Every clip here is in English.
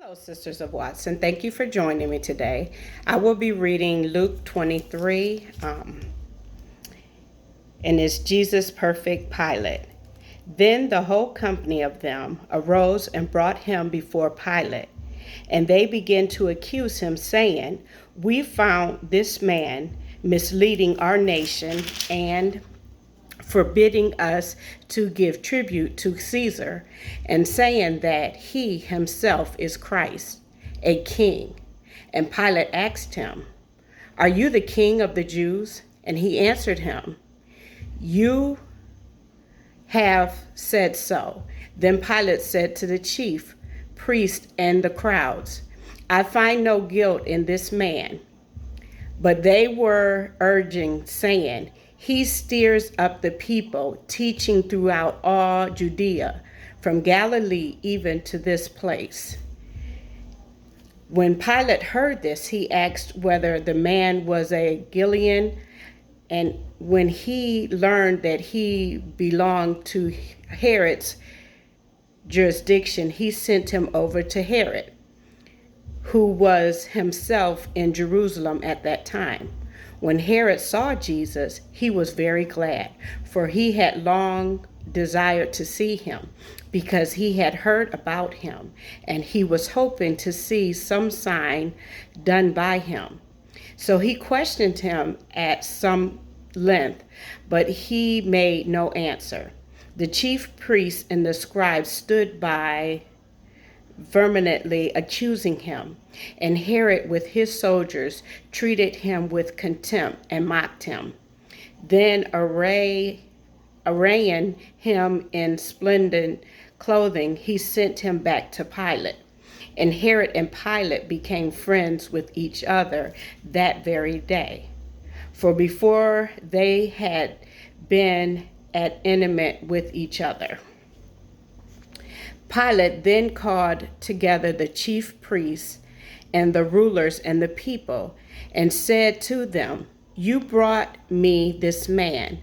Hello, Sisters of Watson. Thank you for joining me today. I will be reading Luke 23, and it's Jesus Perfect Pilate. Then the whole company of them arose and brought him before Pilate. And they began to accuse him, saying, "We found this man misleading our nation and forbidding us to give tribute to Caesar, and saying that he himself is Christ, a king." And Pilate asked him, "Are you the king of the Jews?" And he answered him, "You have said so." Then Pilate said to the chief priests and the crowds, "I find no guilt in this man." But they were urging, saying, "He stirs up the people, teaching throughout all Judea, from Galilee even to this place." When Pilate heard this, he asked whether the man was a Galilean, and when he learned that he belonged to Herod's jurisdiction, he sent him over to Herod, who was himself in Jerusalem at that time. When Herod saw Jesus, he was very glad, for he had long desired to see him, because he had heard about him, and he was hoping to see some sign done by him. So he questioned him at some length, but he made no answer. The chief priests and the scribes stood by, vehemently accusing him, and Herod with his soldiers treated him with contempt and mocked him. Then arraying him in splendid clothing, he sent him back to Pilate. And Herod and Pilate became friends with each other that very day. For before they had been at enmity with each other. Pilate then called together the chief priests and the rulers and the people, and said to them, "You brought me this man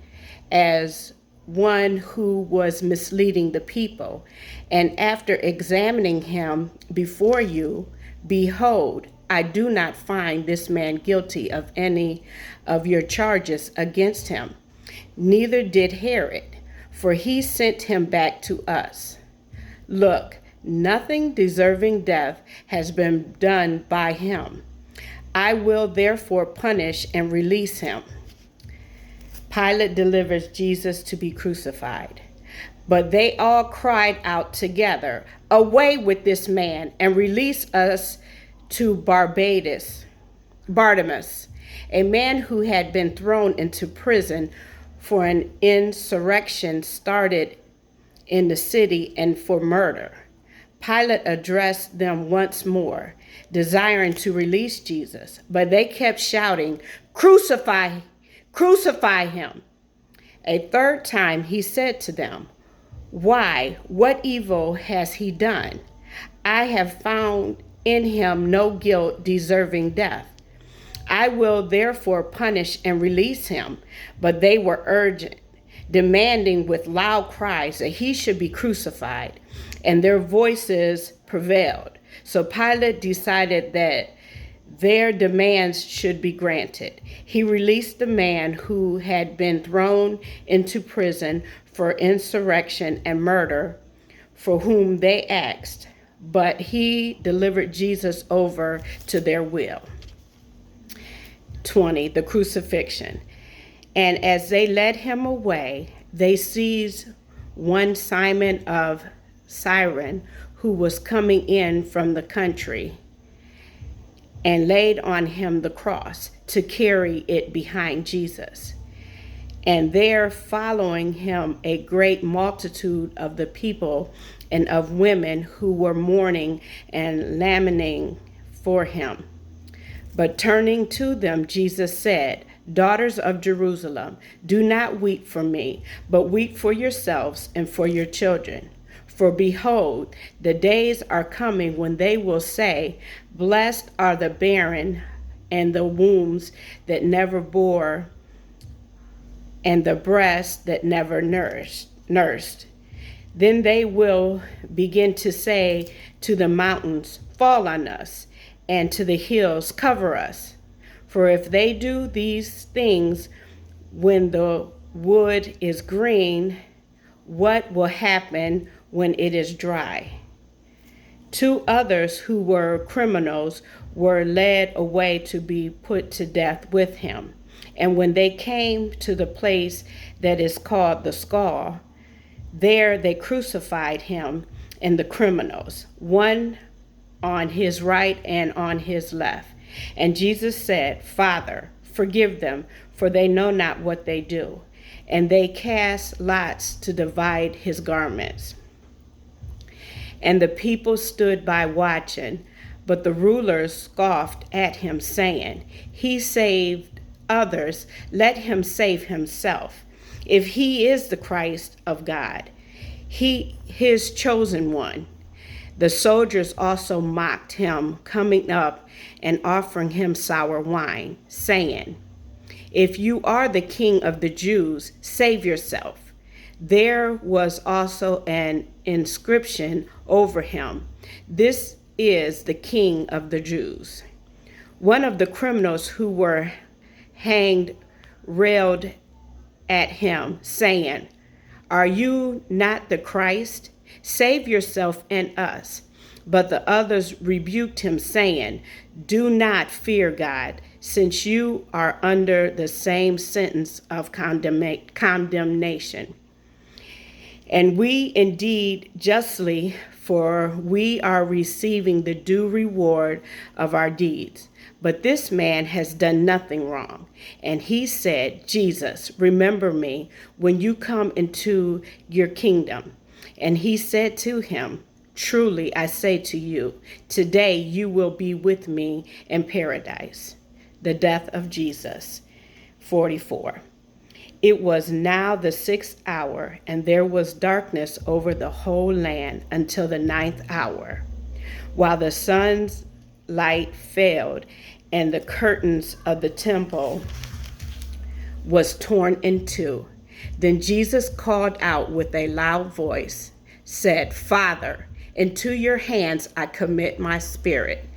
as one who was misleading the people, and after examining him before you, behold, I do not find this man guilty of any of your charges against him. Neither did Herod, for he sent him back to us. Look, nothing deserving death has been done by him. I will therefore punish and release him." Pilate delivers Jesus to be crucified. But they all cried out together, "Away with this man, and release us to Barnabas, a man who had been thrown into prison for an insurrection started in the city and for murder." Pilate addressed them once more, desiring to release Jesus, but they kept shouting, "Crucify, crucify him." A third time he said to them, "Why, what evil has he done? I have found in him no guilt deserving death. I will therefore punish and release him." But they were urgent, demanding with loud cries that he should be crucified, and their voices prevailed. So Pilate decided that their demands should be granted. He released the man who had been thrown into prison for insurrection and murder, for whom they asked, but he delivered Jesus over to their will. 20, the crucifixion. And as they led him away, they seized one Simon of Cyrene, who was coming in from the country, and laid on him the cross to carry it behind Jesus. And there following him a great multitude of the people and of women who were mourning and lamenting for him. But turning to them, Jesus said, "Daughters of Jerusalem, do not weep for me, but weep for yourselves and for your children. For behold, the days are coming when they will say, 'Blessed are the barren and the wombs that never bore, and the breasts that never nursed.' Then they will begin to say to the mountains, fall on us, and to the hills, cover us. For if they do these things when the wood is green, what will happen when it is dry? Two others who were criminals were led away to be put to death with him. And when they came to the place that is called the Skull, there they crucified him and the criminals, one on his right and on his left. And Jesus said, Father, forgive them, for they know not what they do. And they cast lots to divide his garments. And the people stood by watching, but the rulers scoffed at him, saying, He saved others, let him save himself. If he is the Christ of God, his chosen one. The soldiers also mocked him, coming up and offering him sour wine, saying, If you are the king of the Jews, save yourself. There was also an inscription over him, This is the King of the Jews. One of the criminals who were hanged railed at him, saying, Are you not the Christ? Save yourself and us. But the others rebuked him, saying, Do not fear God, since you are under the same sentence of condemnation. And we indeed justly, for we are receiving the due reward of our deeds. But this man has done nothing wrong. And he said, Jesus, remember me when you come into your kingdom. And he said to him, Truly I say to you, today you will be with me in paradise. The death of Jesus. 44. It was now the 6th hour, and there was darkness over the whole land until the 9th hour, while the sun's light failed, and the curtains of the temple was torn in two. Then Jesus called out with a loud voice, said, Father, into your hands I commit my spirit.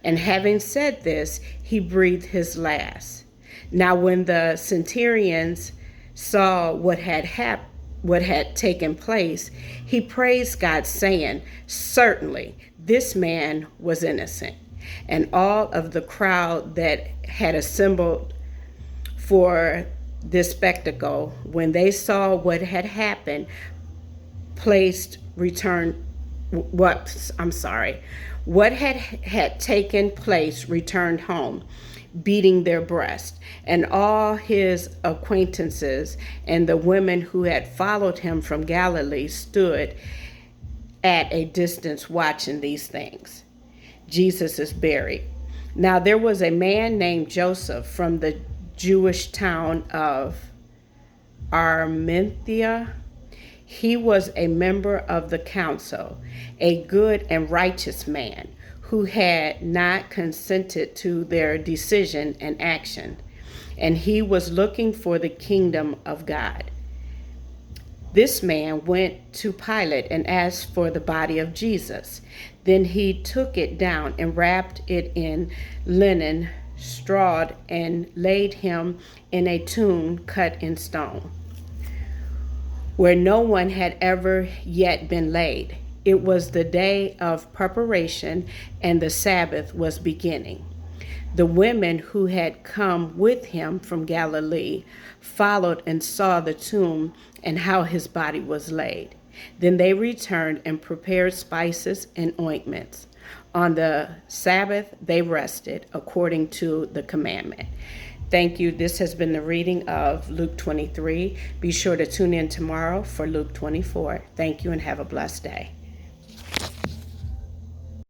And having said this, he breathed his last. Now when the centurions saw what had taken place, he praised God, saying, Certainly this man was innocent. And all of the crowd that had assembled for this spectacle, when they saw what had happened, what had taken place, returned home, beating their breast. And all his acquaintances and the women who had followed him from Galilee stood at a distance watching these things. Jesus is buried. Now there was a man named Joseph from the Jewish town of Arimathea. He was a member of the council, a good and righteous man who had not consented to their decision and action, and he was looking for the kingdom of God. This man went to Pilate and asked for the body of Jesus. Then he took it down and wrapped it in linen, strawed, and laid him in a tomb cut in stone, where no one had ever yet been laid. It was the day of preparation, and the Sabbath was beginning. The women who had come with him from Galilee followed and saw the tomb and how his body was laid. Then they returned and prepared spices and ointments. On the Sabbath they rested according to the commandment. Thank you. This has been the reading of Luke 23. Be sure to tune in tomorrow for Luke 24. Thank you and have a blessed day.